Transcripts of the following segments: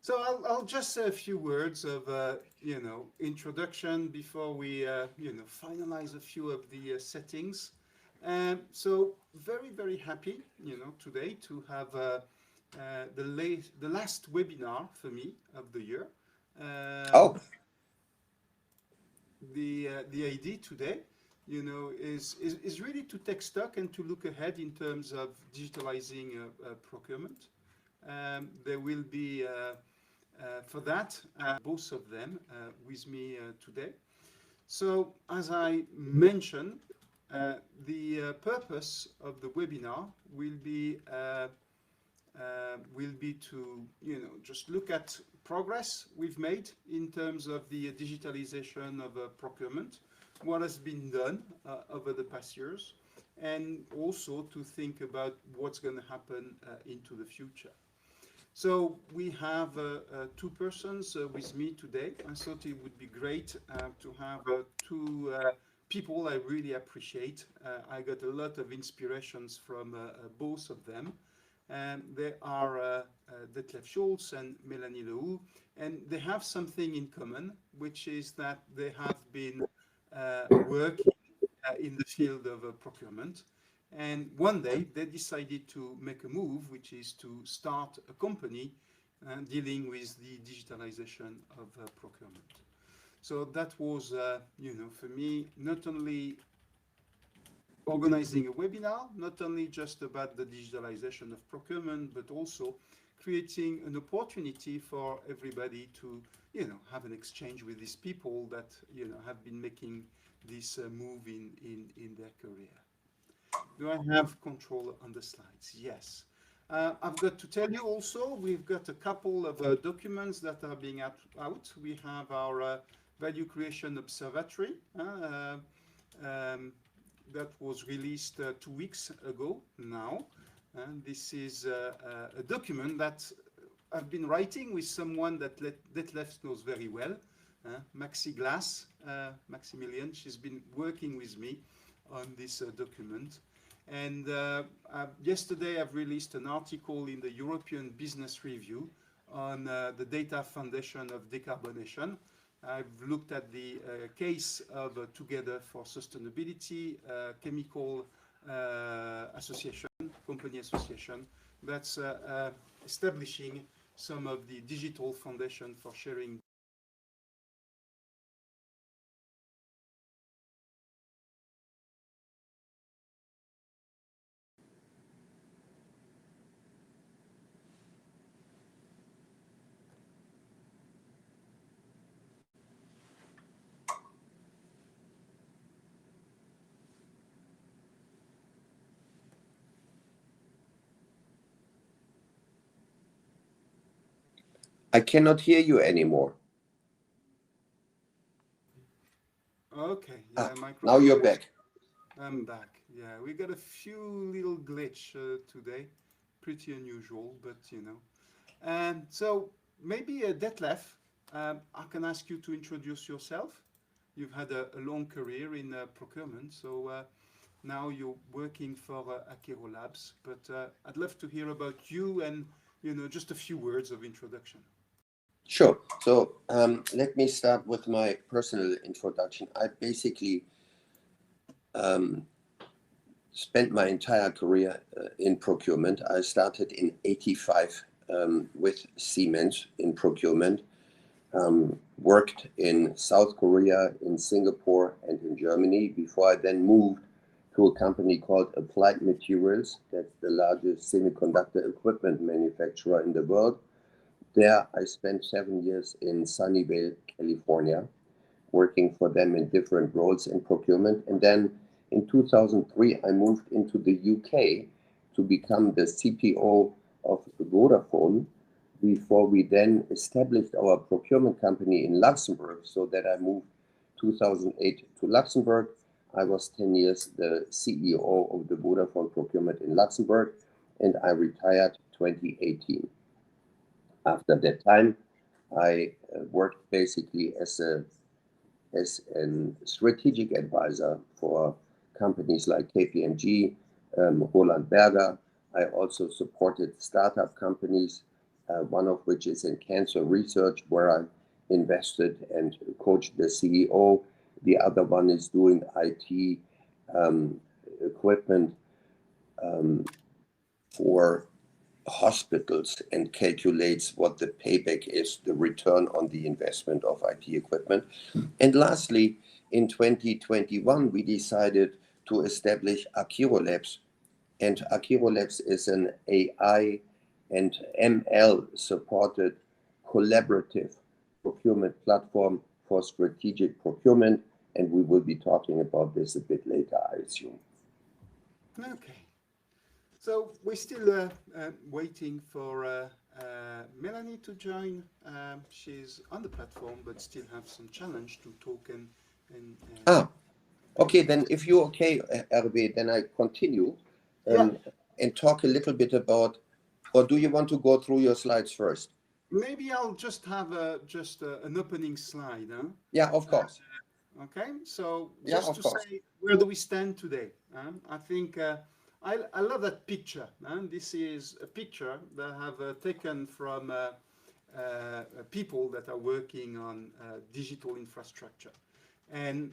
So I'll just say a few words of, introduction before we, finalize a few of the settings. So very, very happy, today to have the last webinar for me of the year. Oh, The idea today, is really to take stock and to look ahead in terms of digitalizing procurement. There will be for that, both of them with me today. So, as I mentioned, the purpose of the webinar will be to just look at progress we've made in terms of the digitalization of procurement, what has been done over the past years, and also to think about what's going to happen into the future. So we have two persons with me today. I thought it would be great to have two people I really appreciate. I got a lot of inspirations from both of them. And they are Detlef Schultz and Mélanie Lehoux, and they have something in common, which is that they have been working in the field of procurement. And one day they decided to make a move, which is to start a company dealing with the digitalization of procurement. So that was, for me, not only organizing a webinar, not only just about the digitalization of procurement, but also creating an opportunity for everybody to, have an exchange with these people that, have been making this move in their career. Do I have control on the slides? Yes. I've got to tell you also, we've got a couple of documents that are being out. We have our Value Creation Observatory that was released 2 weeks ago now. And this is a document that I've been writing with someone that Detlef knows very well, Maxi Glass, Maximilian. She's been working with me on this document. And yesterday I've released an article in the European Business Review on the data foundation of decarbonation. I've looked at the case of Together for Sustainability, chemical association, company association, that's establishing some of the digital foundation for sharing. I cannot hear you anymore. Okay, yeah, now you're back. I'm back. Yeah, we got a few little glitch today, pretty unusual, but And so maybe Detlef, I can ask you to introduce yourself. You've had a long career in procurement, so now you're working for akirolabs. But I'd love to hear about you and just a few words of introduction. Sure. So let me start with my personal introduction. I basically spent my entire career in procurement. I started in '85 with Siemens in procurement, worked in South Korea, in Singapore, and in Germany before I then moved to a company called Applied Materials. That's the largest semiconductor equipment manufacturer in the world. There, I spent 7 years in Sunnyvale, California, working for them in different roles in procurement. And then in 2003, I moved into the UK to become the CPO of Vodafone before we then established our procurement company in Luxembourg, so that I moved 2008 to Luxembourg. I was 10 years the CEO of the Vodafone procurement in Luxembourg, and I retired 2018. After that time, I worked basically as a strategic advisor for companies like KPMG, Roland Berger. I also supported startup companies one of which is in cancer research, where I invested and coached the CEO. The other one is doing IT equipment for hospitals and calculates what the payback is, the return on the investment of IT equipment. And lastly, in 2021, we decided to establish akirolabs. And akirolabs is an AI and ML supported collaborative procurement platform for strategic procurement. And we will be talking about this a bit later, I assume. Okay. So we're still waiting for Mélanie to join. She's on the platform, but still have some challenge to talk and okay, then if you're okay, Hervé, then I continue and talk a little bit about, or do you want to go through your slides first? Maybe I'll just have an opening slide. Huh? Yeah, of course. Okay, so just to say, where do we stand today? I think I love that picture. This is a picture that I have taken from people that are working on digital infrastructure. And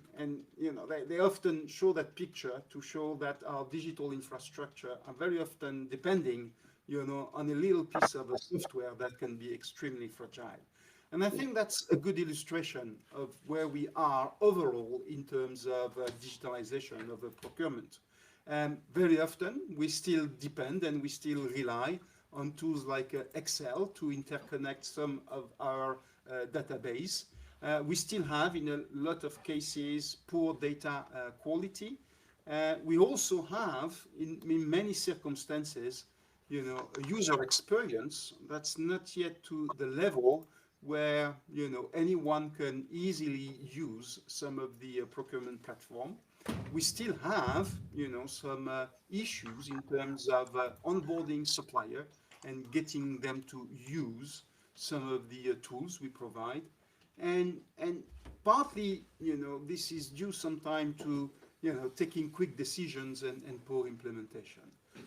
you know, they often show that picture to show that our digital infrastructure are very often depending, you know, on a little piece of a software that can be extremely fragile. And I think that's a good illustration of where we are overall in terms of digitalization of procurement. Very often we still depend and we still rely on tools like Excel to interconnect some of our database. We still have, in a lot of cases, poor data quality. We also have, in many circumstances, you know, a user experience that's not yet to the level where, you know, anyone can easily use some of the procurement platform. We still have, you know, some issues in terms of onboarding supplier and getting them to use some of the tools we provide. And partly, you know, this is due sometimes to, you know, taking quick decisions and poor implementation.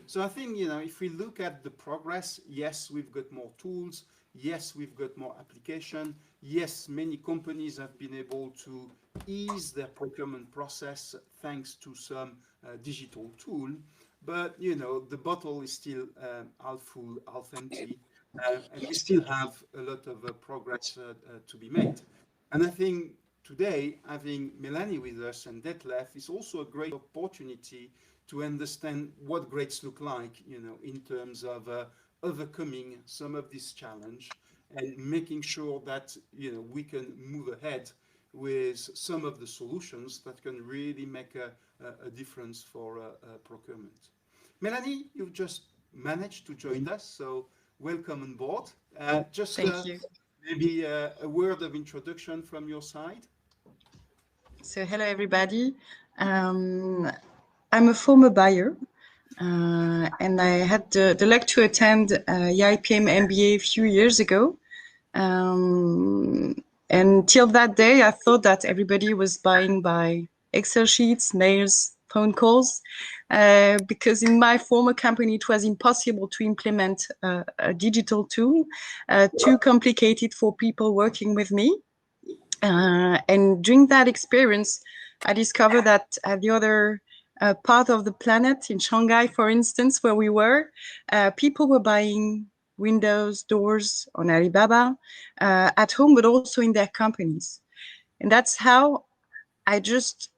So I think, you know, if we look at the progress, yes, we've got more tools. Yes, we've got more application. Yes, many companies have been able to ease their procurement process thanks to some digital tool. But, you know, the bottle is still half full, half empty. And we still have a lot of progress to be made. And I think today, having Mélanie with us and Detlef is also a great opportunity to understand what greats look like, you know, in terms of overcoming some of this challenge and making sure that, you know, we can move ahead with some of the solutions that can really make a difference for procurement. Mélanie, you've just managed to join us, so welcome on board. Thank you. Maybe a word of introduction from your side. So hello, everybody. I'm a former buyer. And I had the luck to attend EIPM MBA a few years ago. And till that day, I thought that everybody was buying by Excel sheets, mails, phone calls, because in my former company, it was impossible to implement a digital tool, too complicated for people working with me. And during that experience, I discovered that at the other part of the planet, in Shanghai, for instance, where we were, people were buying windows, doors on Alibaba at home, but also in their companies. And that's how I just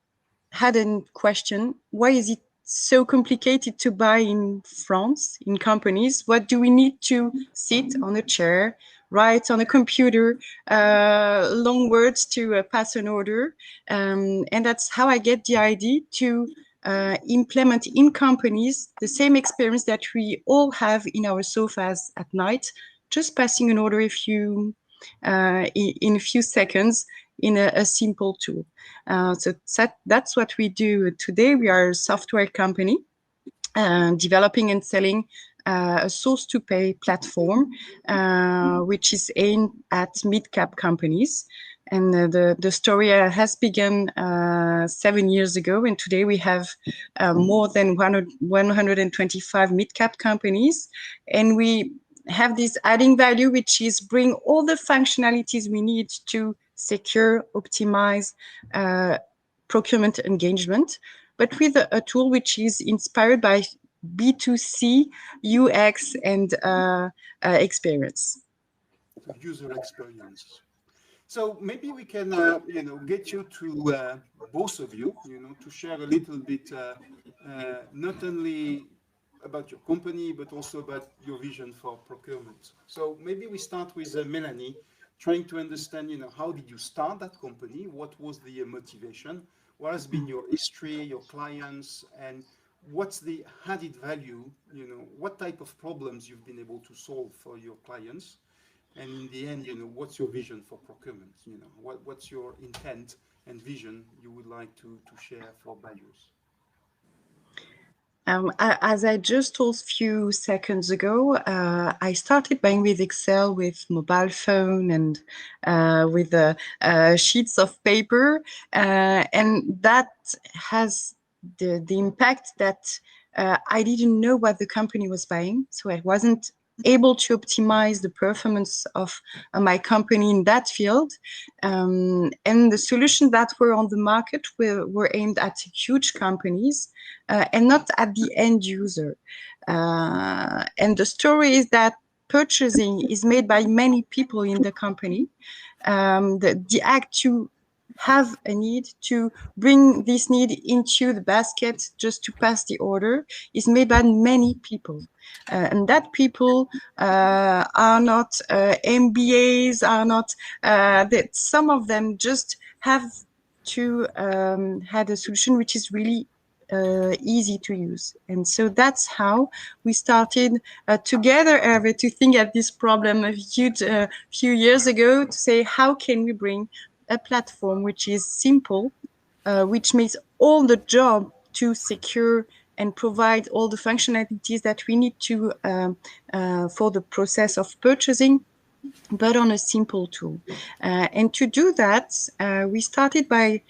had a question: why is it so complicated to buy in France, in companies? What do we need to sit on a chair, write on a computer, long words to pass an order? And that's how I get the idea to implement in companies the same experience that we all have in our sofas at night, just passing an order in a few seconds in a simple tool. So that's what we do today. We are a software company developing and selling a source-to-pay platform, which is aimed at mid-cap companies. And the story has begun 7 years ago, and today we have more than 125 mid-cap companies. And we have this adding value, which is bring all the functionalities we need to secure, optimize procurement engagement, but with a tool which is inspired by B2C UX and experience. User experience. So maybe we can, get you to both of you, to share a little bit, not only about your company, but also about your vision for procurement. So maybe we start with Mélanie, trying to understand, how did you start that company? What was the motivation? What has been your history, your clients, and what's the added value, what type of problems you've been able to solve for your clients? And in the end, what's your vision for procurement? What's your intent and vision you would like to share for buyers? As I just told a few seconds ago, I started buying with Excel, with mobile phone, and with sheets of paper, and that has the impact that I didn't know what the company was buying, so I wasn't able to optimize the performance of my company in that field. And the solutions that were on the market were aimed at huge companies and not at the end user. And the story is that purchasing is made by many people in the company. The act to have a need, to bring this need into the basket just to pass the order, is made by many people. And that people are not MBAs, are not, that some of them just have to have a solution which is really easy to use. And so that's how we started together, Hervé, to think at this problem a few years ago, to say, how can we bring a platform which is simple, which makes all the job to secure and provide all the functionalities that we need to for the process of purchasing, but on a simple tool. And to do that, we started by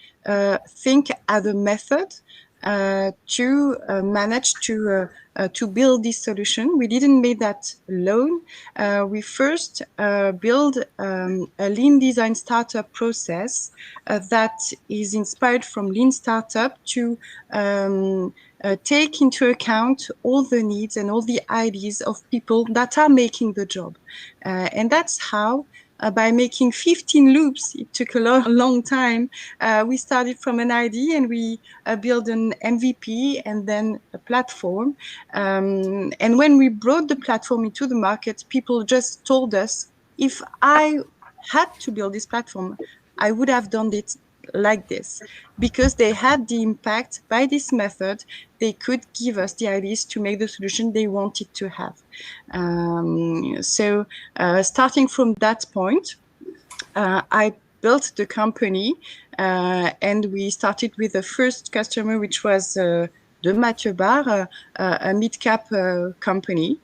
think as a method to manage to build this solution. We didn't make that alone. We first build a lean design startup process that is inspired from lean startup to take into account all the needs and all the ideas of people that are making the job. And that's how, by making 15 loops, it took a long time. We started from an idea and we built an MVP and then a platform. And when we brought the platform into the market, people just told us, if I had to build this platform, I would have done it like this, because they had the impact by this method. They could give us the ideas to make the solution they wanted to have. So starting from that point, I built the company and we started with the first customer, which was de Mathieu Bar, a mid-cap company,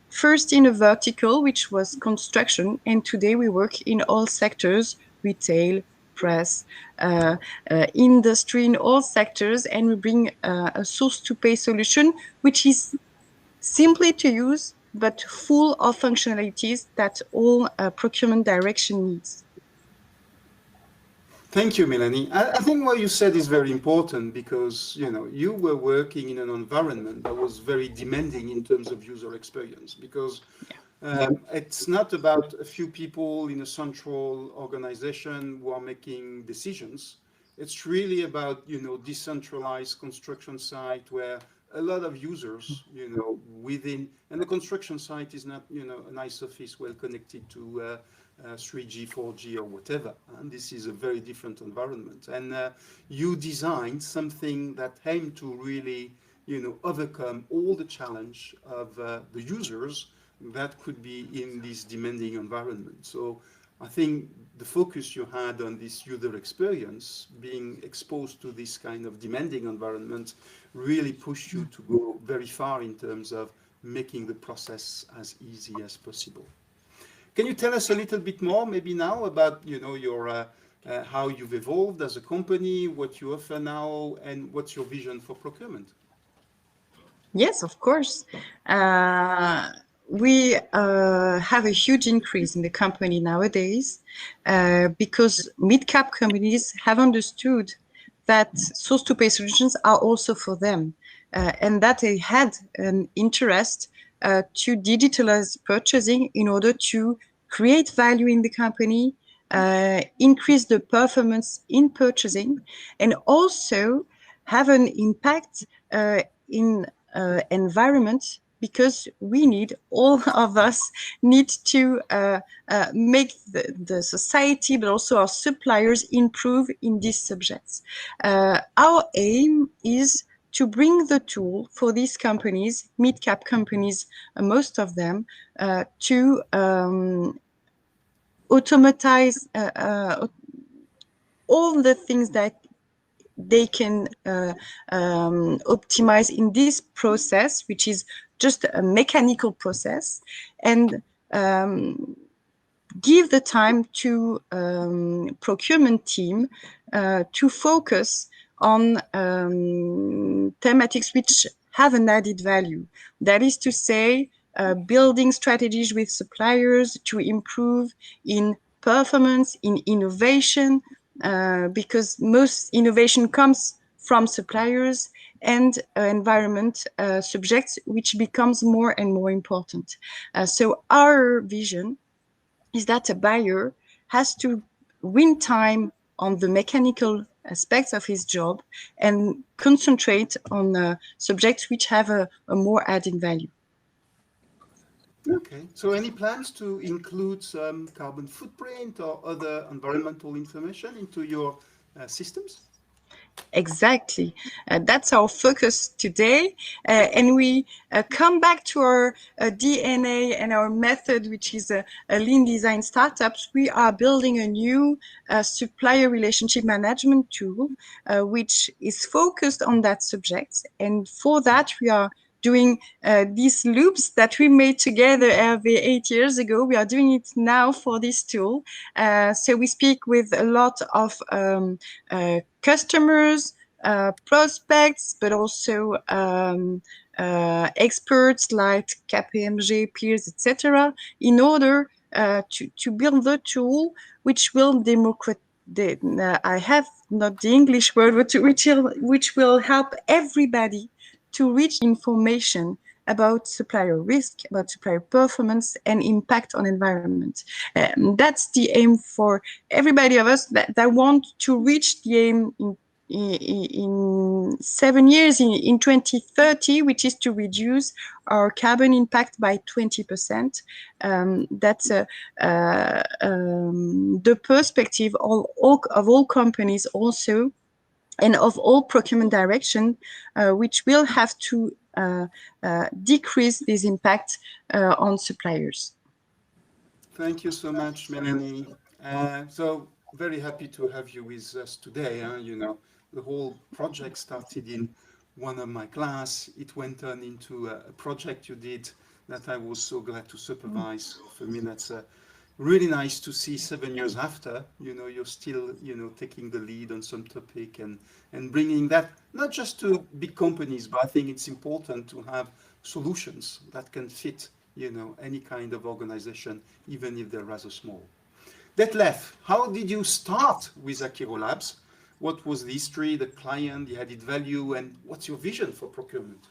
first in a vertical, which was construction, and today we work in all sectors, retail, press, industry, in all sectors, and we bring a source-to-pay solution, which is simply to use, but full of functionalities that all procurement direction needs. Thank you, Mélanie. I think what you said is very important, because you were working in an environment that was very demanding in terms of user experience, because it's not about a few people in a central organization who are making decisions. It's really about decentralized construction site where a lot of users within, and the construction site is not a nice office well connected to 3G, 4G, or whatever. And this is a very different environment. And you designed something that aimed to really overcome all the challenge of the users that could be in this demanding environment. So I think the focus you had on this user experience, being exposed to this kind of demanding environment, really pushed you to go very far in terms of making the process as easy as possible. Can you tell us a little bit more, maybe now, about your how you've evolved as a company, what you offer now, and what's your vision for procurement? Yes, of course. we have a huge increase in the company nowadays because mid-cap companies have understood that source-to-pay solutions are also for them, and that they had an interest to digitalize purchasing in order to create value in the company, increase the performance in purchasing, and also have an impact in environment, because we need, all of us need to make the society, but also our suppliers, improve in these subjects. Our aim is to bring the tool for these companies, mid-cap companies, most of them, to automatize all the things that they can optimize in this process, which is just a mechanical process, and give the time to procurement team to focus on thematics which have an added value. That is to say, building strategies with suppliers to improve in performance, in innovation, because most innovation comes from suppliers, and environment subjects, which becomes more and more important. So our vision is that a buyer has to win time on the mechanical aspects of his job and concentrate on subjects which have a more added value. Okay, so any plans to include some carbon footprint or other environmental information into your systems? Exactly. That's our focus today. And we come back to our DNA and our method, which is a lean design startups. We are building a new supplier relationship management tool, which is focused on that subject. And for that, we are doing these loops that we made together 8 years ago. We are doing it now for this tool. So we speak with a lot of customers, prospects, but also experts like KPMG, peers, etc., in order to build the tool which will democratize. I have not the English word, but which will help everybody to reach information about supplier risk, about supplier performance, and impact on environment. That's the aim for everybody of us that want to reach the aim in 7 years, in 2030, which is to reduce our carbon impact by 20%. That's the perspective of all companies also, and of all procurement direction, which will have to decrease this impact on suppliers. Thank you so much, Mélanie. So very happy to have you with us today. You know, the whole project started in one of my class. It went on into a project you did that I was so glad to supervise. For me, that's really nice to see 7 years after, you know, you're still, you know, taking the lead on some topic and bringing that not just to big companies, but I think it's important to have solutions that can fit, you know, any kind of organization, even if they're rather small. Detlef, how did you start with akirolabs? What was the history, the client, the added value, and what's your vision for procurement?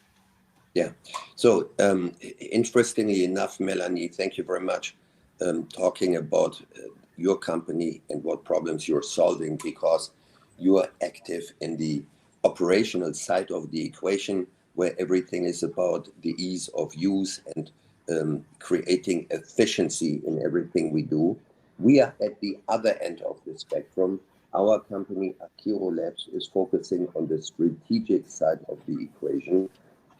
Yeah, so interestingly enough, Mélanie, thank you very much. Talking about your company and what problems you're solving, because you are active in the operational side of the equation, where everything is about the ease of use and creating efficiency in everything we do. We are at the other end of the spectrum. Our company, akirolabs, is focusing on the strategic side of the equation.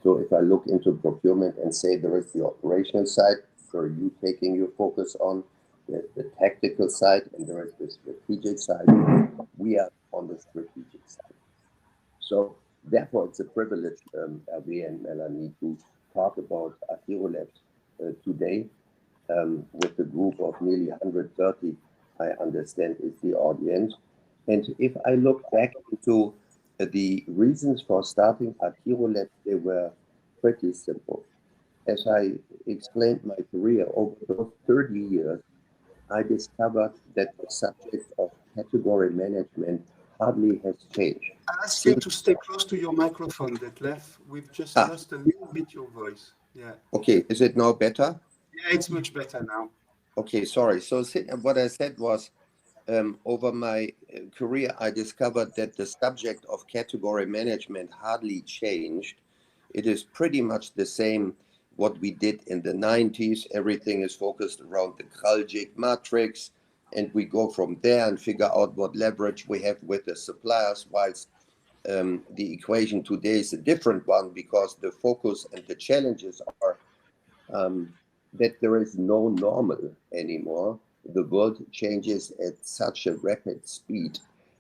So if I look into procurement and say there is the operational side, so are you taking your focus on the tactical side, and there is the strategic side. We are on the strategic side. So therefore, it's a privilege, Hervé and Mélanie, to talk about akirolabs today with a group of nearly 130, I understand, is the audience. And if I look back into the reasons for starting akirolabs, they were pretty simple. as I explained my career over those 30 years, I discovered that the subject of category management hardly has changed. I ask you to stay close to your microphone, Detlef. We've just lost a little bit your voice. Yeah. Okay, is it now better? Yeah, it's much better now. Okay, sorry. So what I said was, over my career, I discovered that the subject of category management hardly changed. It is pretty much the same what we did in the 90s. Everything is focused around the Kraljic matrix, and we go from there and figure out what leverage we have with the suppliers, whilst the equation today is a different one because the focus and the challenges are that there is no normal anymore. The world changes at such a rapid speed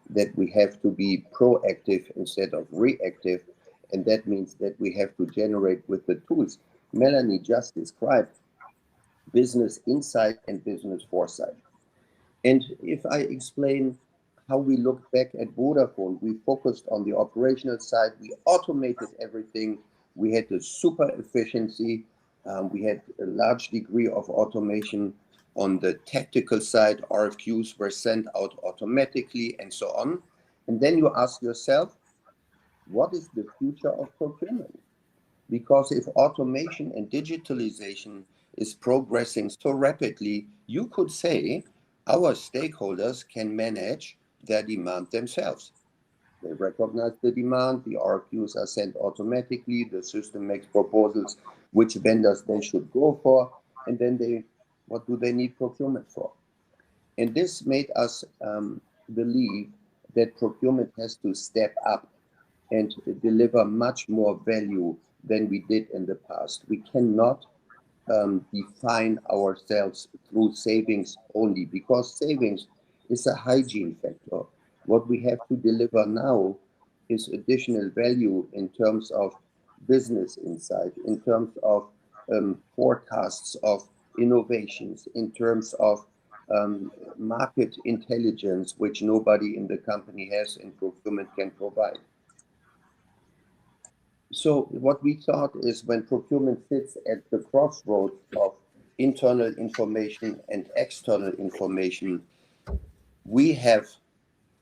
that we have to be proactive instead of reactive. And that means that we have to generate with the tools Mélanie just described, business insight and business foresight. And if I explain how we look back at Vodafone, we focused on the operational side, we automated everything, we had a super efficiency, we had a large degree of automation on the tactical side, RFQs were sent out automatically and so on. And then you ask yourself, what is the future of procurement? Because if automation and digitalization is progressing so rapidly, you could say our stakeholders can manage their demand themselves. They recognize the demand, the RFQs are sent automatically, the system makes proposals which vendors they should go for, and then what do they need procurement for? And this made us believe that procurement has to step up and deliver much more value than we did in the past. We cannot define ourselves through savings only, because savings is a hygiene factor. What we have to deliver now is additional value in terms of business insight, in terms of forecasts of innovations, in terms of market intelligence, which nobody in the company has and procurement can provide. So what we thought is, when procurement sits at the crossroads of internal information and external information, we have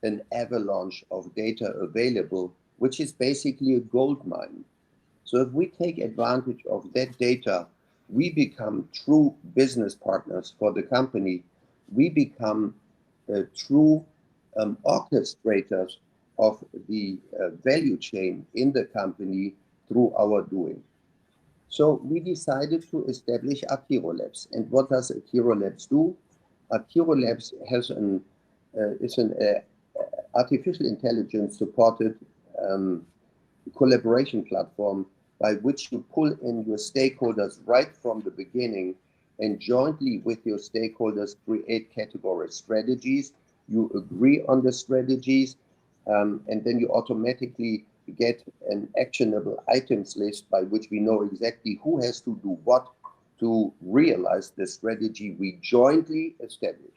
an avalanche of data available, which is basically a gold mine. So if we take advantage of that data, we become true business partners for the company. We become true orchestrators of the value chain in the company through our doing. So we decided to establish akirolabs. And what does akirolabs do? Akirolabs is an artificial intelligence supported collaboration platform by which you pull in your stakeholders right from the beginning and jointly with your stakeholders create category strategies. You agree on the strategies, and then you automatically get an actionable items list by which we know exactly who has to do what to realize the strategy we jointly established.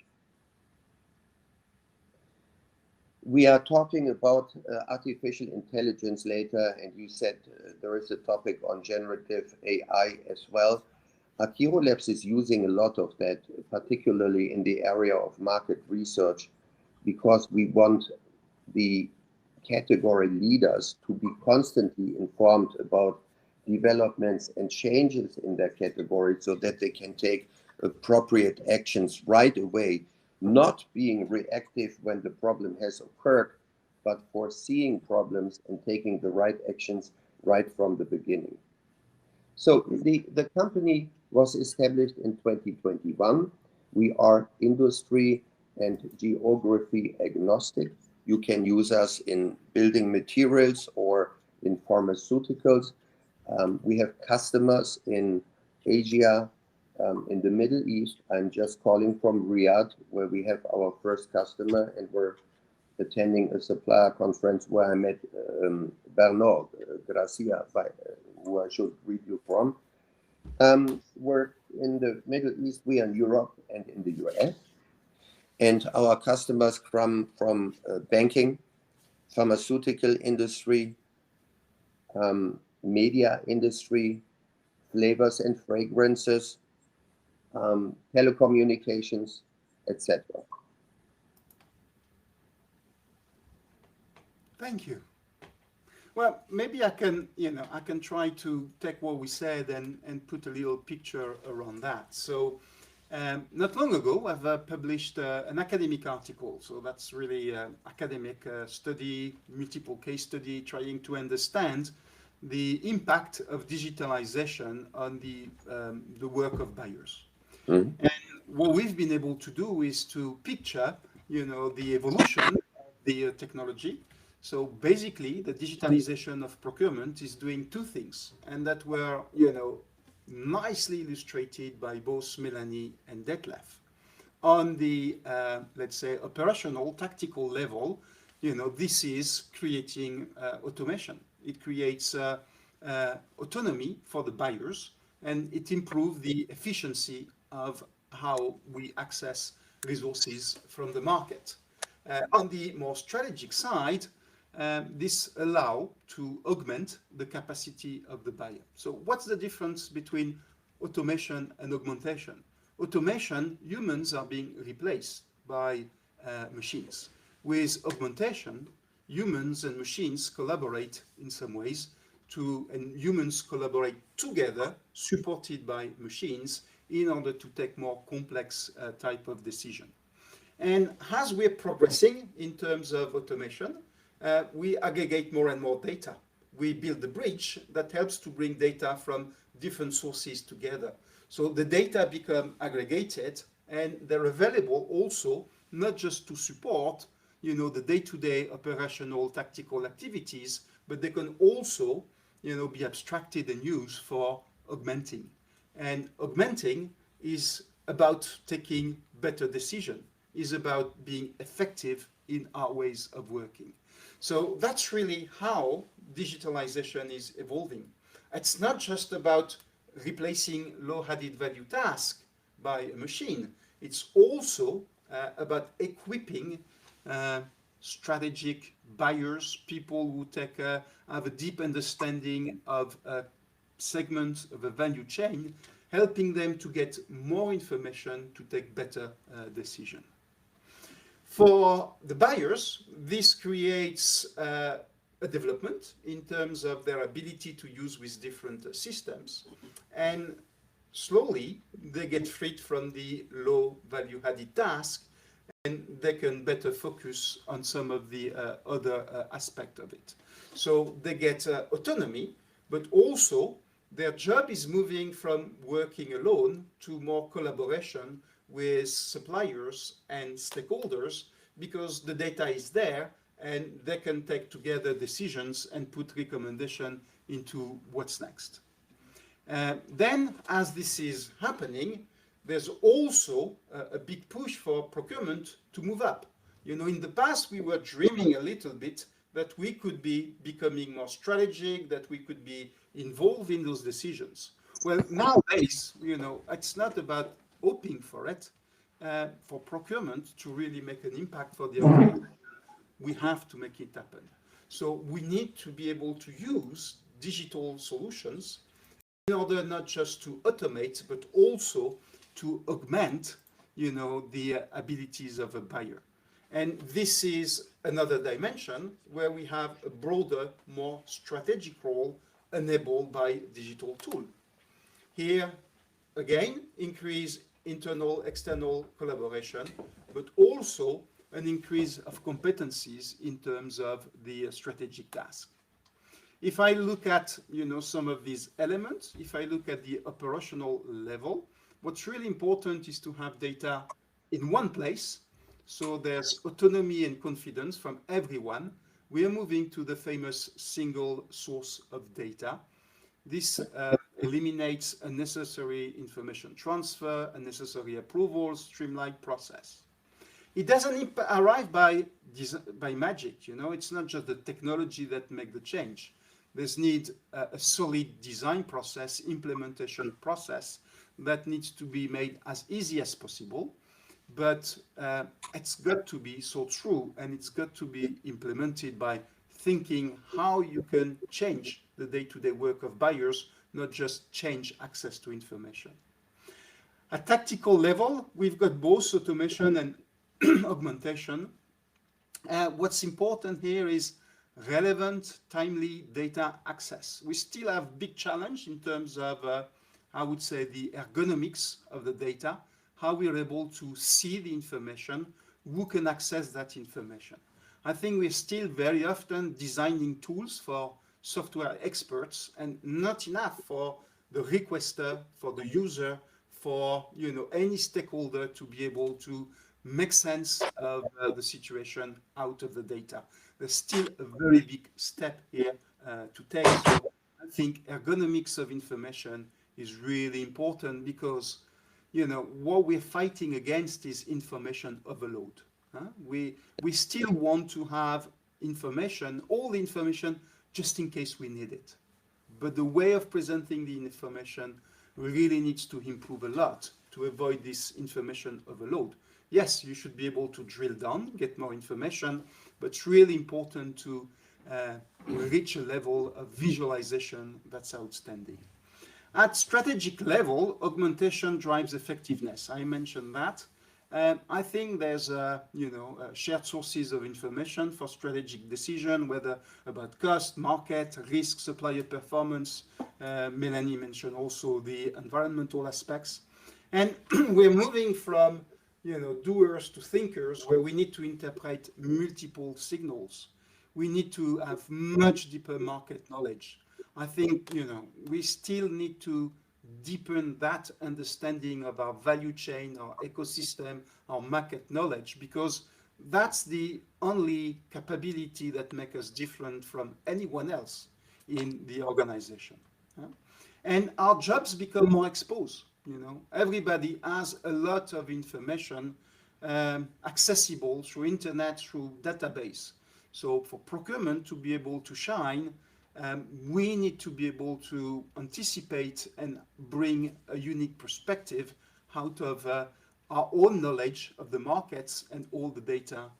We are talking about artificial intelligence later, and you said there is a topic on generative AI as well. akirolabs is using a lot of that, particularly in the area of market research, because we want the category leaders to be constantly informed about developments and changes in their category so that they can take appropriate actions right away, not being reactive when the problem has occurred, but foreseeing problems and taking the right actions right from the beginning. So the company was established in 2021. We are industry and geography agnostic. You can use us in building materials or in pharmaceuticals. We have customers in Asia, in the Middle East. I'm just calling from Riyadh, where we have our first customer, and we're attending a supplier conference where I met Bernard Gracia, who I should read you from. We're in the Middle East, we are in Europe and in the US. And our customers come from banking, pharmaceutical industry, media industry, flavors and fragrances, telecommunications, etc. Thank you. Well, maybe I can, I can try to take what we said and put a little picture around that. So not long ago, I've published an academic article. So that's really academic study, multiple case study, trying to understand the impact of digitalization on the work of buyers. Mm-hmm. And what we've been able to do is to picture, the evolution of the technology. So basically, the digitalization of procurement is doing two things, and that were, nicely illustrated by both Mélanie and Detlef. On the, let's say, operational, tactical level, this is creating automation. It creates autonomy for the buyers, and it improves the efficiency of how we access resources from the market. On the more strategic side, this allows to augment the capacity of the buyer. So what's the difference between automation and augmentation? Automation, humans are being replaced by machines. With augmentation, humans and machines collaborate in some ways and humans collaborate together, supported by machines, in order to take more complex type of decision. And as we're progressing in terms of automation, we aggregate more and more data. We build a bridge that helps to bring data from different sources together. So the data become aggregated, and they're available also not just to support, the day-to-day operational tactical activities, but they can also, be abstracted and used for augmenting. And augmenting is about taking better decision, is about being effective in our ways of working. So that's really how digitalization is evolving. It's not just about replacing low added value tasks by a machine. It's also about equipping strategic buyers, people who have a deep understanding of a segment of a value chain, helping them to get more information to take better decision. For the buyers, this creates a development in terms of their ability to use with different systems, and slowly they get freed from the low value added task, and they can better focus on some of the other aspect of it. So they get autonomy, but also their job is moving from working alone to more collaboration with suppliers and stakeholders, because the data is there and they can take together decisions and put recommendation into what's next. Then, as this is happening, there's also a big push for procurement to move up. In the past, we were dreaming a little bit that we could be becoming more strategic, that we could be involved in those decisions. Well, nowadays, it's not about hoping for it. For procurement to really make an impact for the organization, we have to make it happen. So we need to be able to use digital solutions in order not just to automate, but also to augment, the abilities of a buyer. And this is another dimension where we have a broader, more strategic role enabled by digital tool. Here, again, increase internal, external collaboration, but also an increase of competencies in terms of the strategic task. If I look at, some of these elements, if I look at the operational level, what's really important is to have data in one place. So there's autonomy and confidence from everyone. We are moving to the famous single source of data. This eliminates unnecessary information transfer, unnecessary approvals, streamlined process. It doesn't arrive by magic, It's not just the technology that makes the change. There's need a solid design process, implementation process that needs to be made as easy as possible, but it's got to be so true, and it's got to be implemented by thinking how you can change the day-to-day work of buyers not just change access to information. At tactical level, we've got both automation and augmentation. What's important here is relevant, timely data access. We still have big challenge in terms of, I would say, the ergonomics of the data, how we're able to see the information, who can access that information. I think we're still very often designing tools for software experts and not enough for the requester, for the user, for any stakeholder to be able to make sense of the situation out of the data. There's still a very big step here to take. So I think ergonomics of information is really important because what we're fighting against is information overload. We still want to have information, all the information, just in case we need it. But the way of presenting the information really needs to improve a lot to avoid this information overload. Yes, you should be able to drill down, get more information, but it's really important to reach a level of visualization that's outstanding. At strategic level, augmentation drives effectiveness. I mentioned that. I think there's shared sources of information for strategic decision, whether about cost, market, risk, supplier performance. Mélanie mentioned also the environmental aspects. And we're moving from doers to thinkers, where we need to interpret multiple signals. We need to have much deeper market knowledge. I think we still need to deepen that understanding of our value chain, our ecosystem, our market knowledge, because that's the only capability that makes us different from anyone else in the organization. And our jobs become more exposed. Everybody has a lot of information accessible through internet, through database. So for procurement to be able to shine, we need to be able to anticipate and bring a unique perspective out of our own knowledge of the markets and all the data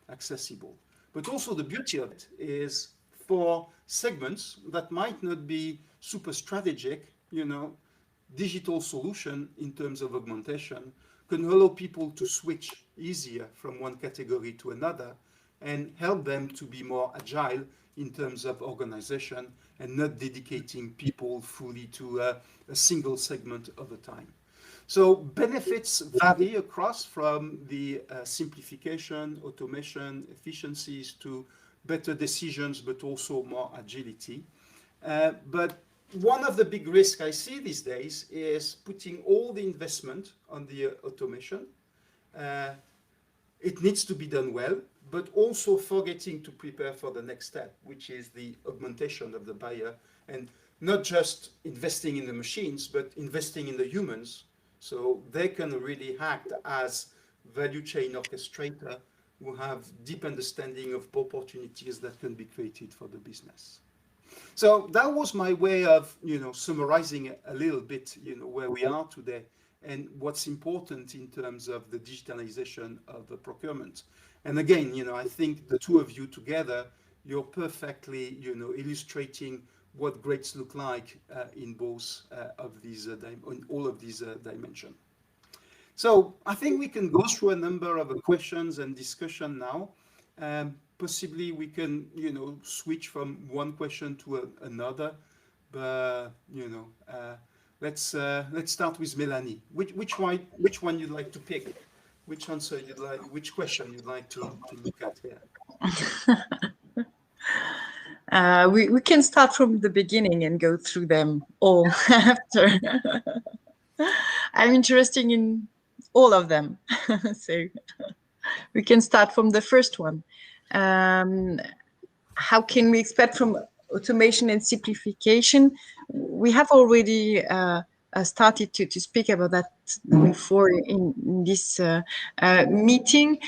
accessible. But also the beauty of it is for segments that might not be super strategic, digital solution in terms of augmentation can allow people to switch easier from one category to another and help them to be more agile in terms of organization and not dedicating people fully to a single segment at a time. So benefits vary across from the simplification, automation, efficiencies to better decisions, but also more agility. But one of the big risks I see these days is putting all the investment on the automation. It needs to be done well, but also forgetting to prepare for the next step, which is the augmentation of the buyer, and not just investing in the machines, but investing in the humans, so they can really act as value chain orchestrator who have deep understanding of opportunities that can be created for the business. So that was my way of, summarizing a little bit, where we are today and what's important in terms of the digitalization of the procurement. And again, I think the two of you together, you're perfectly, illustrating what greats look like in both of these, in all of these dimensions. So I think we can go through a number of questions and discussion now. Possibly we can, switch from one question to another, but let's start with Mélanie. Which one you'd like to pick? Which answer you'd like? Which question you'd like to look at here? We can start from the beginning and go through them all after. I'm interested in all of them, so we can start from the first one. How can we expect from automation and simplification? We have already started to speak about that before in this meeting.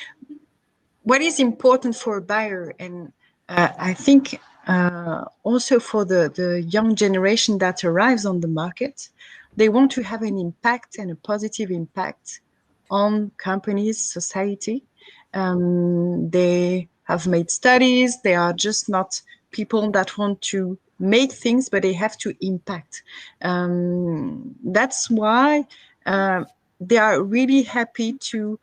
What is important for a buyer, and I think also for the young generation that arrives on the market, they want to have an impact and a positive impact on companies, society. They have made studies. They are just not people that want to make things, but they have to impact. That's why they are really happy to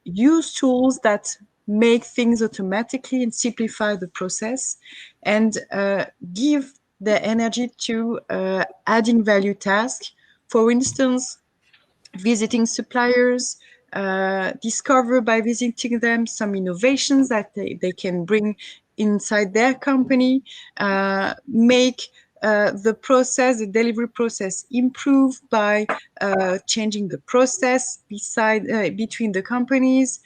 use tools that make things automatically and simplify the process, and give the energy to adding value tasks. For instance, visiting suppliers, discover by visiting them some innovations that they can bring inside their company, make the process, the delivery process, improve by changing the process between the companies,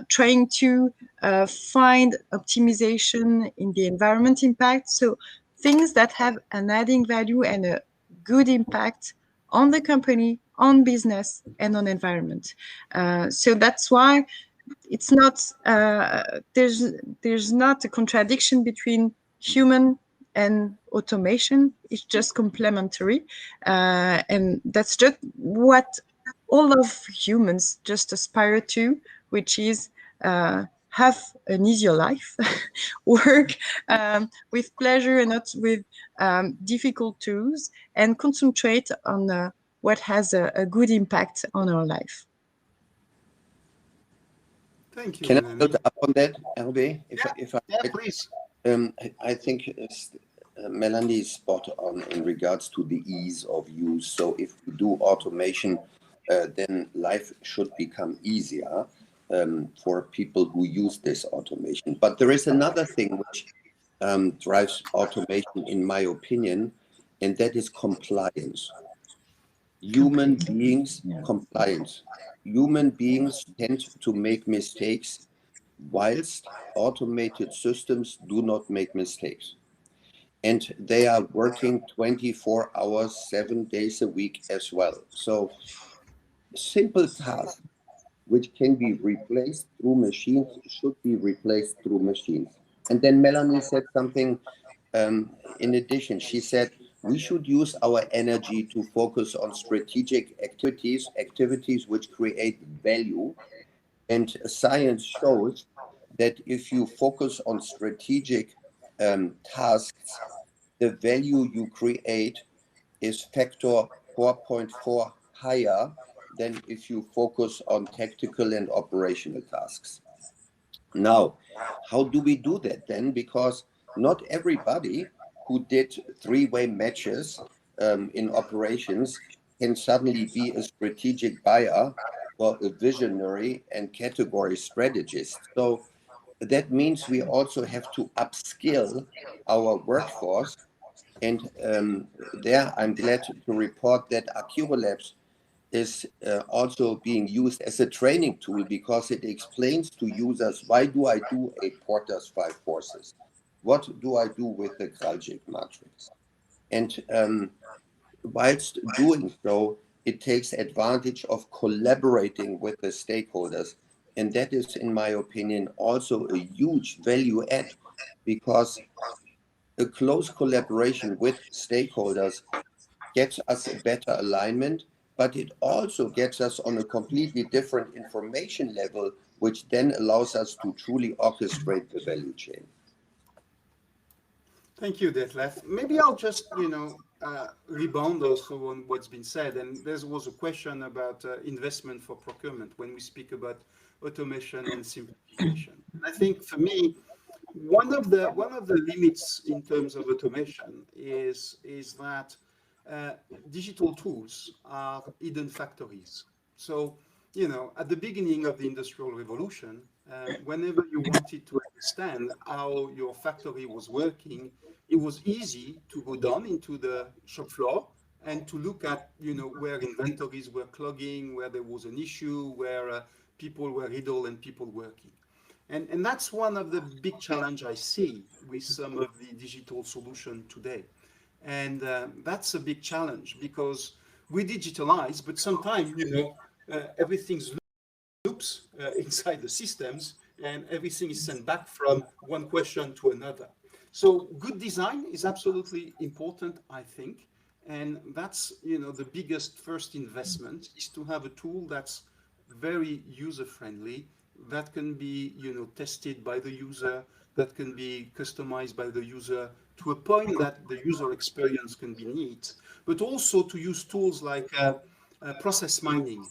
trying to find optimization in the environment impact. So things that have an adding value and a good impact on the company, on business, and on environment. So that's why it's not there's not a contradiction between human and automation. It's just complementary, and that's just what all of humans just aspire to, which is have an easier life, work with pleasure and not with difficult tools, and concentrate on what has a good impact on our life. Thank you, Can I Mélanie. build up on that, Hervé? Yeah, please. I think Mélanie is spot on in regards to the ease of use. So if we do automation, then life should become easier for people who use this automation. But there is another thing which drives automation, in my opinion, and that is compliance. Human beings, compliance. Human beings tend to make mistakes, whilst automated systems do not make mistakes. And they are working 24 hours, 7 days a week as well. So simple tasks which can be replaced through machines should be replaced through machines. And then Mélanie said something in addition. She said, we should use our energy to focus on strategic activities which create value. And science shows that if you focus on strategic tasks, the value you create is factor 4.4 higher than if you focus on tactical and operational tasks. Now, how do we do that then? Because not everybody who did three-way matches in operations can suddenly be a strategic buyer or a visionary and category strategist. So that means we also have to upskill our workforce. And there I'm glad to report that akirolabs is also being used as a training tool, because it explains to users, why do I do a Porter's 5 forces? What do I do with the Kraljic matrix? And whilst doing so, it takes advantage of collaborating with the stakeholders. And that is, in my opinion, also a huge value add, because a close collaboration with stakeholders gets us a better alignment, but it also gets us on a completely different information level, which then allows us to truly orchestrate the value chain. Thank you, Detlef. Maybe I'll just, rebound also on what's been said. And there was a question about investment for procurement when we speak about automation and simplification. And I think for me, one of the limits in terms of automation is that digital tools are hidden factories. So, at the beginning of the Industrial Revolution, whenever you wanted to understand how your factory was working, it was easy to go down into the shop floor and to look at, where inventories were clogging, where there was an issue, where people were idle and people working. And that's one of the big challenge I see with some of the digital solution today. And that's a big challenge, because we digitalize, but sometimes, everything's loops inside the systems, and everything is sent back from one question to another. So good design is absolutely important, I think. And that's, the biggest first investment is to have a tool that's very user-friendly, that can be, tested by the user, that can be customized by the user to a point that the user experience can be neat, but also to use tools like process mining.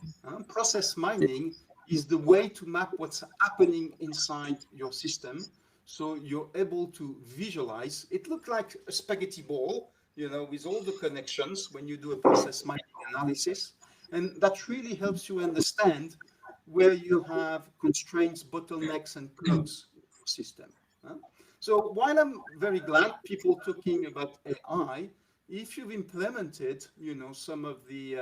Process mining is the way to map what's happening inside your system, so you're able to visualize. It looks like a spaghetti ball, you know, with all the connections when you do a process mining analysis, and that really helps you understand where you have constraints, bottlenecks, and clogs in your system. So while I'm very glad people talking about AI, if you've implemented, you know, some of the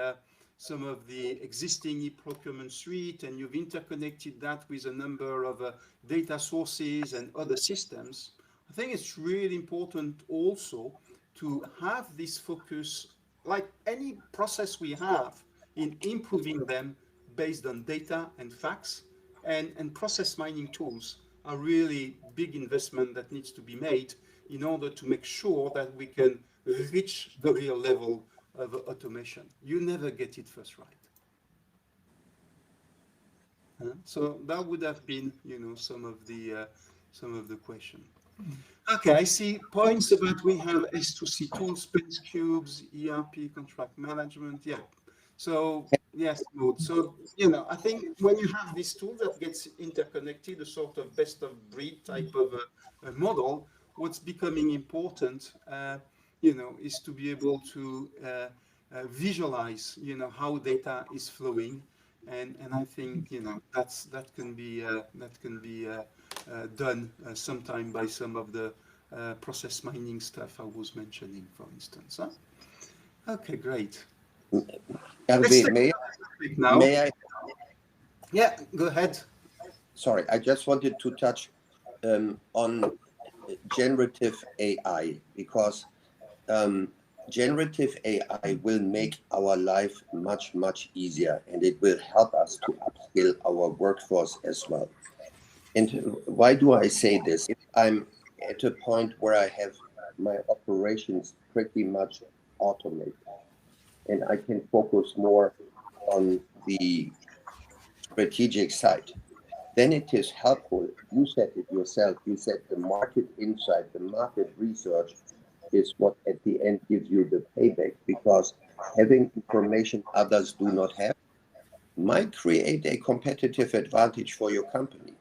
existing e-procurement suite and you've interconnected that with a number of data sources and other systems, I think it's really important also to have this focus, like any process we have, in improving them based on data and facts, and process mining tools are really big investment that needs to be made in order to make sure that we can reach the real level of automation. You never get it first right. So that would have been, you know, some of the question. Okay, I see points about we have S2C tools, Spence Cubes, ERP, contract management. Yeah. So yes, so you know, I think when you have this tool that gets interconnected, a sort of best of breed type of a model, what's becoming important, you know, is to be able to visualize, you know, how data is flowing, and I think, you know, that can be done sometime by some of the process mining stuff I was mentioning, for instance. Huh? Okay, great. Hervé, may I? Yeah, go ahead. Sorry, I just wanted to touch on generative AI, because generative AI will make our life much, much easier, and it will help us to upskill our workforce as well. And why do I say this? If I'm at a point where I have my operations pretty much automated, and I can focus more on the strategic side, then it is helpful. You said it yourself. You said the market insight, the market research is what at the end gives you the payback, because having information others do not have might create a competitive advantage for your company.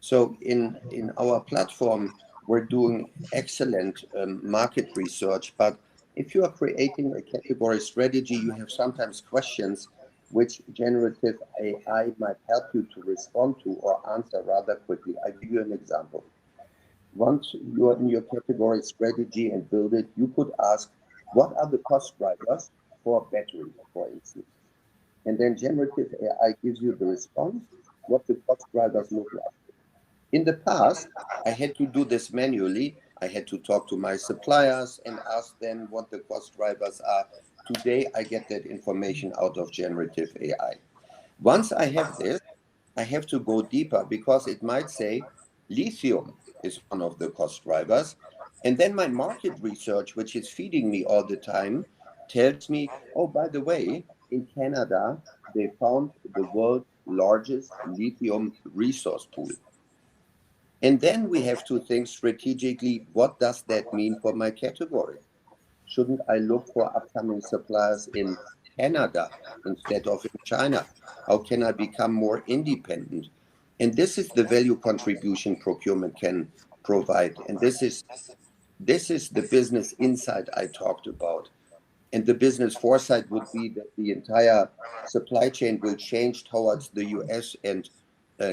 So in our platform, we're doing excellent market research, but if you are creating a category strategy, you have sometimes questions which generative AI might help you to respond to or answer rather quickly. I give you an example. Once you're in your category strategy and build it, you could ask, what are the cost drivers for battery, for instance? And then generative AI gives you the response, what the cost drivers look like. In the past, I had to do this manually. I had to talk to my suppliers and ask them what the cost drivers are. Today, I get that information out of generative AI. Once I have this, I have to go deeper, because it might say lithium is one of the cost drivers. And then my market research, which is feeding me all the time, tells me, oh, by the way, in Canada, they found the world's largest lithium resource pool. And then we have to think strategically, what does that mean for my category? Shouldn't I look for upcoming suppliers in Canada instead of in China? How can I become more independent? And this is the value contribution procurement can provide. And this is the business insight I talked about. And the business foresight would be that the entire supply chain will change towards the US and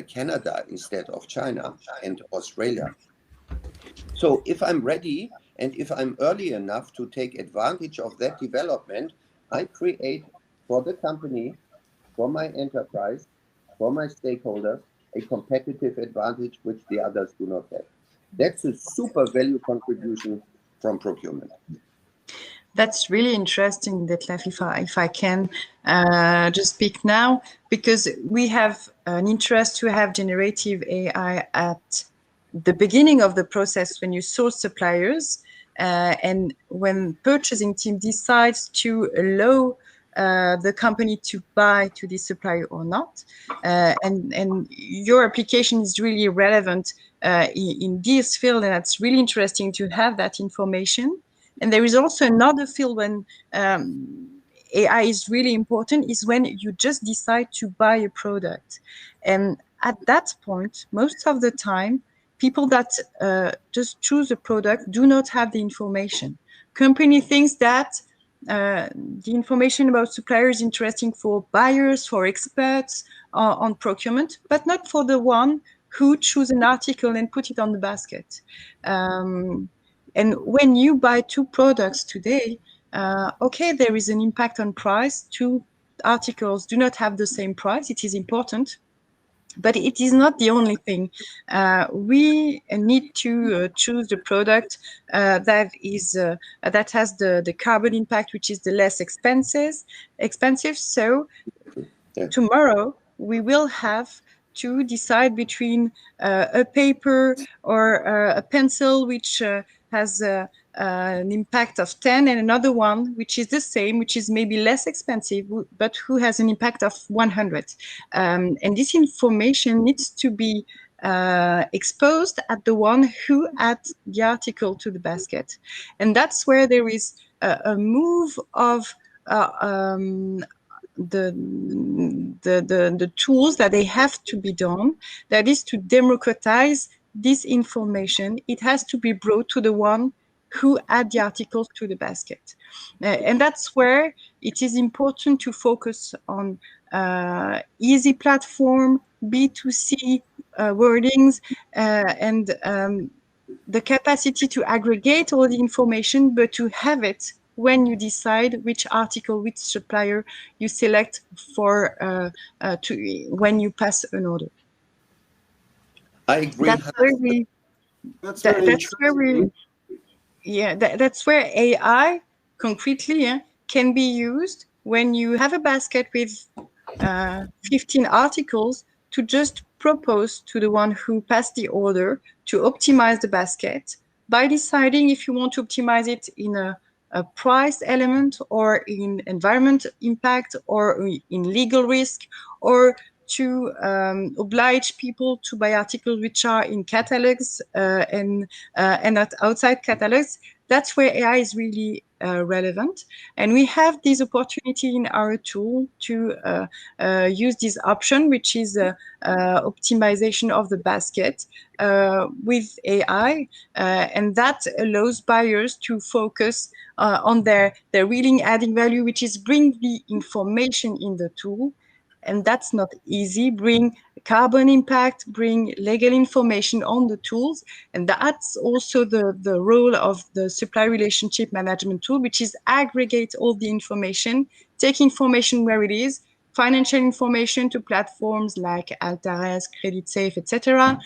Canada instead of China and Australia. So if I'm ready and if I'm early enough to take advantage of that development, I create for the company, for my enterprise, for my stakeholders, a competitive advantage which the others do not have. That's a super value contribution from procurement. That's really interesting, Detlef, if I can just speak now, because we have an interest to have generative AI at the beginning of the process when you source suppliers, and when purchasing team decides to allow the company to buy to this supplier or not. And your application is really relevant in this field, and it's really interesting to have that information. And there is also another field when AI is really important, is when you just decide to buy a product. And at that point, most of the time, people that just choose a product do not have the information. Company thinks that the information about suppliers is interesting for buyers, for experts on procurement, but not for the one who choose an article and put it on the basket. And when you buy two products today, okay, there is an impact on price. Two articles do not have the same price. It is important, but it is not the only thing. We need to choose the product that has the carbon impact, which is the less expensive. So tomorrow we will have to decide between a paper or a pencil which has an impact of 10 and another one which is the same, which is maybe less expensive, but who has an impact of 100. And this information needs to be exposed at the one who add the article to the basket. And that's where there is a move of the tools that they have to be done, that is to democratize this information. It has to be brought to the one who add the articles to the basket. And that's where it is important to focus on easy platform, B2C wordings, and the capacity to aggregate all the information, but to have it when you decide which article, which supplier you select for when you pass an order. I agree. That's where AI concretely can be used when you have a basket with 15 articles, to just propose to the one who passed the order to optimize the basket by deciding if you want to optimize it in a price element, or in environment impact, or in legal risk, or to oblige people to buy articles which are in catalogs and not outside catalogs. That's where AI is really relevant. And we have this opportunity in our tool to use this option, which is optimization of the basket with AI. And that allows buyers to focus on their really adding value, which is bring the information in the tool. And that's not easy. Bring carbon impact, bring legal information on the tools. And that's also the role of the supply relationship management tool, which is aggregate all the information, take information where it is, financial information to platforms like Altares, CreditSafe, etc.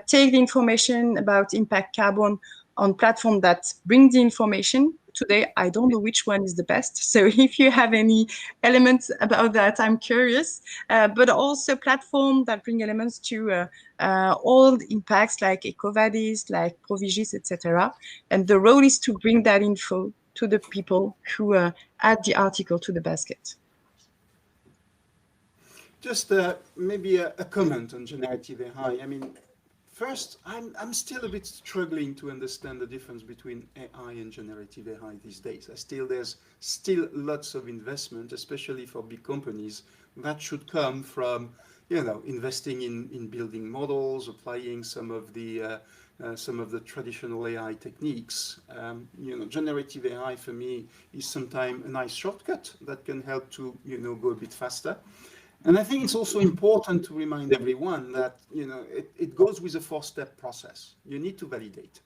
Take the information about impact carbon on platform that bring the information. Today, I don't know which one is the best. So if you have any elements about that, I'm curious. But also platform that bring elements to all impacts like EcoVadis, like Provigis, etc. And the role is to bring that info to the people who add the article to the basket. Just maybe a comment on generative AI. I mean, first, I'm still a bit struggling to understand the difference between AI and generative AI these days. There's still lots of investment, especially for big companies, that should come from, investing in building models, applying some of the traditional AI techniques. Generative AI for me is sometimes a nice shortcut that can help to, go a bit faster. And I think it's also important to remind everyone that, it goes with a 4-step process. You need to validate.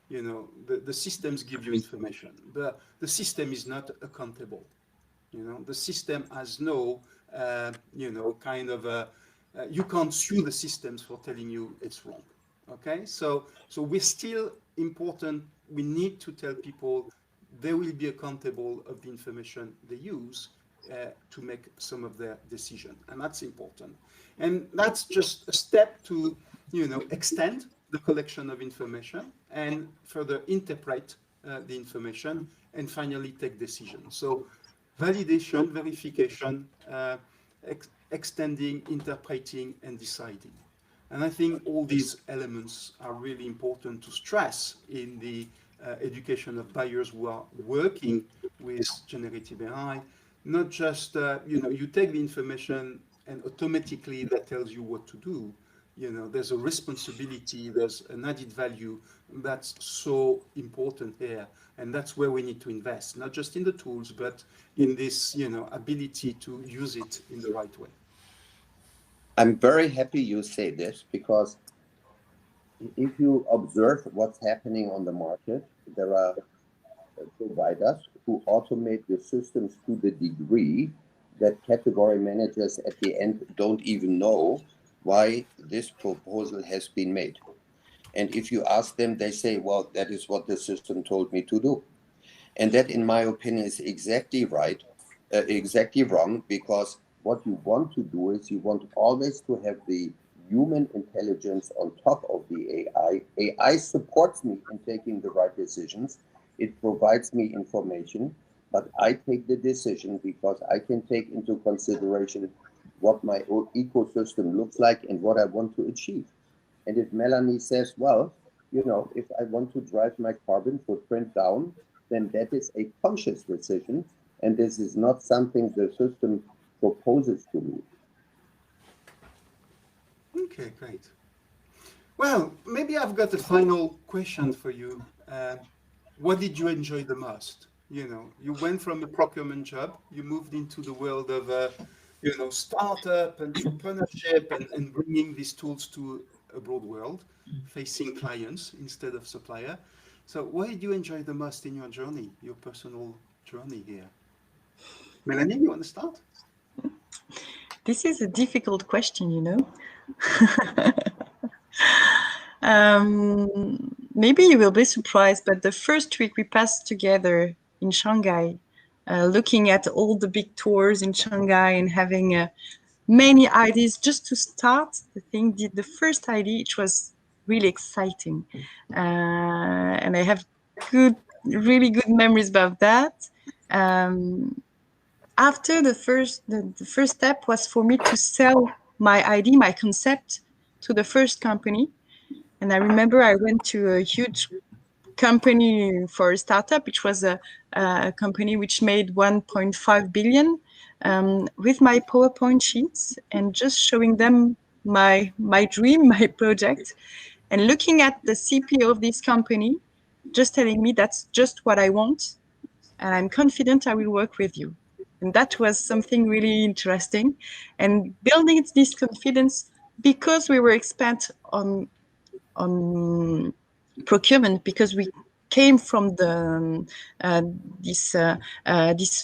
The systems give you information. The system is not accountable. The system has no, you can't sue the systems for telling you it's wrong. Okay, so we're still important. We need to tell people they will be accountable of the information they use to make some of their decision, and that's important. And that's just a step to, extend the collection of information and further interpret the information and finally take decisions. So validation, verification, extending, interpreting, and deciding. And I think all these elements are really important to stress in the education of buyers who are working with generative AI. Not just, you take the information and automatically that tells you what to do. There's a responsibility, there's an added value that's so important here. And that's where we need to invest, not just in the tools, but in this, ability to use it in the right way. I'm very happy you say this, because if you observe what's happening on the market, there are providers who automate the systems to the degree that category managers at the end don't even know why this proposal has been made. And if you ask them, they say, well, that is what the system told me to do. And that, in my opinion, is exactly right, exactly wrong, because what you want to do is you want always to have the human intelligence on top of the AI. AI supports me in taking the right decisions. It provides me information, but I take the decision because I can take into consideration what my ecosystem looks like and what I want to achieve. And if Mélanie says, well, if I want to drive my carbon footprint down, then that is a conscious decision. And this is not something the system proposes to me. Okay, great. Well, maybe I've got a final question for you. What did you enjoy the most? You went from a procurement job, you moved into the world of, startup, entrepreneurship, and bringing these tools to a broad world, facing clients instead of supplier. So what did you enjoy the most in your journey, your personal journey here? Mélanie, you want to start? This is a difficult question, Maybe you will be surprised, but the first week we passed together in Shanghai, looking at all the big tours in Shanghai and having many ideas just to start the thing. The first idea, it was really exciting, and I have really good memories about that. After the first step was for me to sell my idea, my concept, to the first company. And I remember I went to a huge company for a startup, which was a company which made 1.5 billion, with my PowerPoint sheets and just showing them my dream, my project, and looking at the CPO of this company, just telling me that's just what I want, and I'm confident I will work with you. And that was something really interesting. And building this confidence, because we were expert on procurement, because we came from these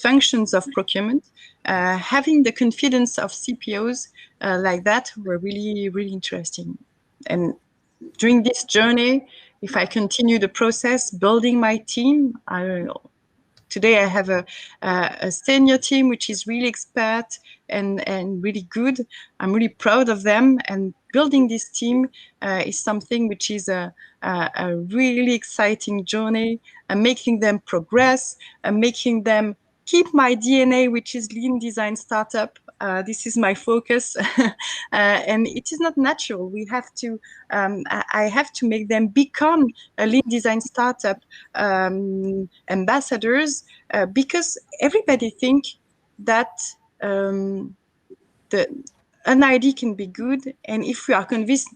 functions of procurement, having the confidence of CPOs like that were really, really interesting. And during this journey, if I continue the process, building my team, today I have a senior team which is really expert and really good. I'm really proud of them, and building this team is something which is a really exciting journey, and making them progress, and making them keep my DNA, which is lean design startup. This is my focus, and it is not natural. We have to, I have to make them become a lean design startup ambassadors, because everybody think that an idea can be good, and if we are convinced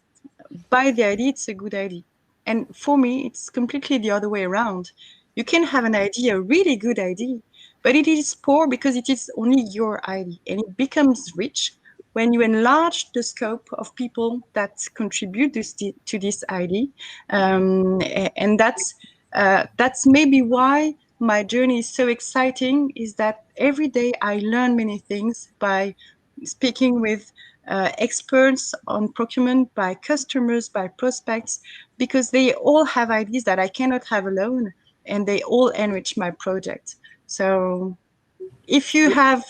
by the idea, it's a good idea. And for me, it's completely the other way around. You can have an idea, a really good idea, but it is poor because it is only your idea, and it becomes rich when you enlarge the scope of people that contribute to this idea. And that's maybe why my journey is so exciting, is that every day I learn many things by speaking with experts on procurement, by customers, by prospects, because they all have ideas that I cannot have alone, and they all enrich my project. So if you have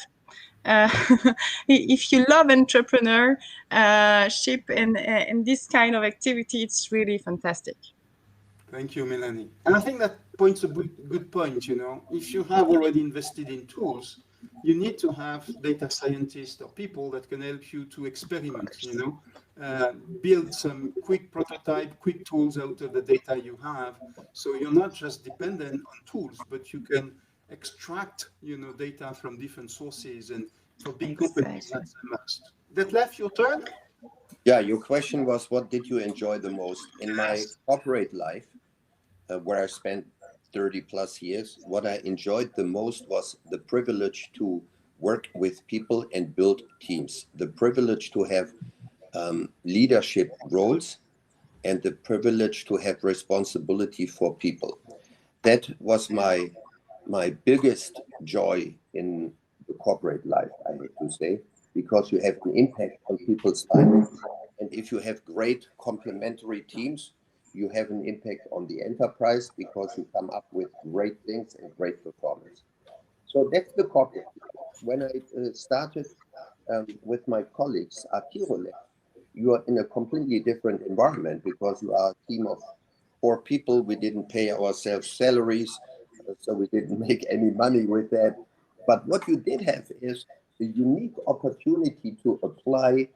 if you love entrepreneurship and this kind of activity, it's really fantastic. Thank you, Mélanie. And I think that points a good point, If you have already invested in tools, you need to have data scientists or people that can help you to experiment, you know, build some quick prototype, quick tools out of the data you have. So you're not just dependent on tools, but you can extract, you know, data from different sources, and for big companies, that's a must. Detlef, your turn? Yeah, your question was, what did you enjoy the most? In my corporate life, where I spent 30 plus years, what I enjoyed the most was the privilege to work with people and build teams, the privilege to have leadership roles, and the privilege to have responsibility for people. That was my biggest joy in the corporate life, I have to say, because you have an impact on people's lives. And if you have great complementary teams, you have an impact on the enterprise because you come up with great things and great performance. So that's the corporate. When I started with my colleagues at akirolabs, you are in a completely different environment because you are a team of 4 people. We didn't pay ourselves salaries, so we didn't make any money with that. But what you did have is a unique opportunity to apply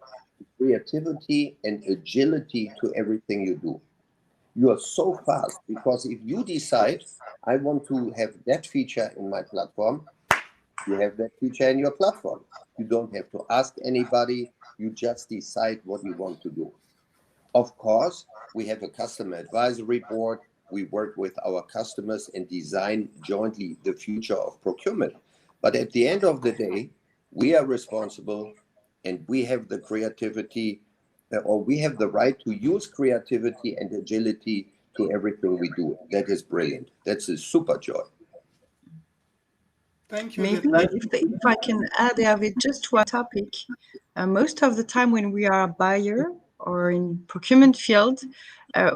creativity and agility to everything you do. You are so fast because if you decide, I want to have that feature in my platform, you have that feature in your platform. You don't have to ask anybody. You just decide what you want to do. Of course, we have a customer advisory board. We work with our customers and design jointly the future of procurement. But at the end of the day, we are responsible and we have the creativity, or we have the right to use creativity and agility to everything we do. That is brilliant. That's a super joy. Thank you. Maybe if I can add, Hervé, just one topic. Most of the time when we are a buyer or in procurement field,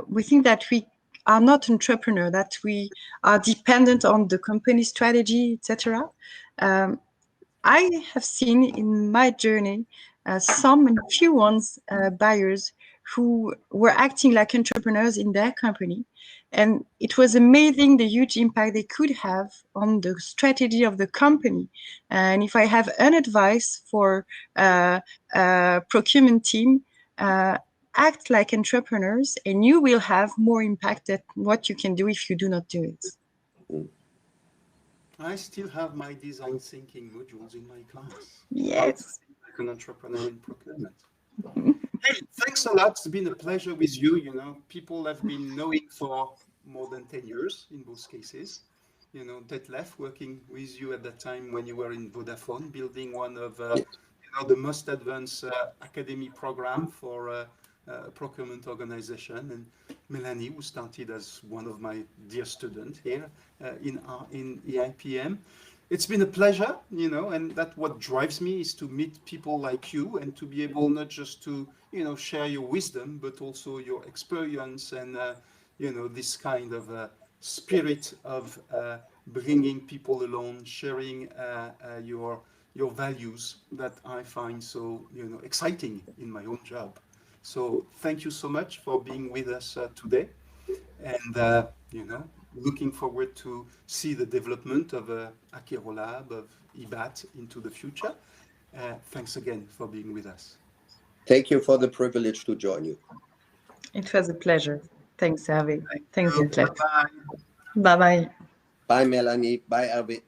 we think that we are not entrepreneur, that we are dependent on the company strategy, etc. I have seen in my journey some and few ones buyers who were acting like entrepreneurs in their company. And it was amazing the huge impact they could have on the strategy of the company. And if I have an advice for procurement team, act like entrepreneurs and you will have more impact than what you can do if you do not do it. I still have my design thinking modules in my class. Yes. Like an entrepreneur in procurement. Hey, thanks a lot. It's been a pleasure with you. You know, people have been knowing for more than 10 years in both cases. You know, Detlef working with you at that time when you were in Vodafone, building one of you know, the most advanced academy program for procurement organization, and Mélanie, who started as one of my dear students here in EIPM. It's been a pleasure, you know, and that what drives me is to meet people like you and to be able not just to, you know, share your wisdom, but also your experience and, you know, this kind of spirit of bringing people along, sharing your values that I find so, you know, exciting in my own job. So thank you so much for being with us today, and you know, looking forward to see the development of akirolabs, of IBAT into the future. Thanks again for being with us. Thank you for the privilege to join you. It was a pleasure. Thanks, Hervé. Thanks, Detlef. Bye-bye. Bye-bye. Bye, Mélanie. Bye, Hervé.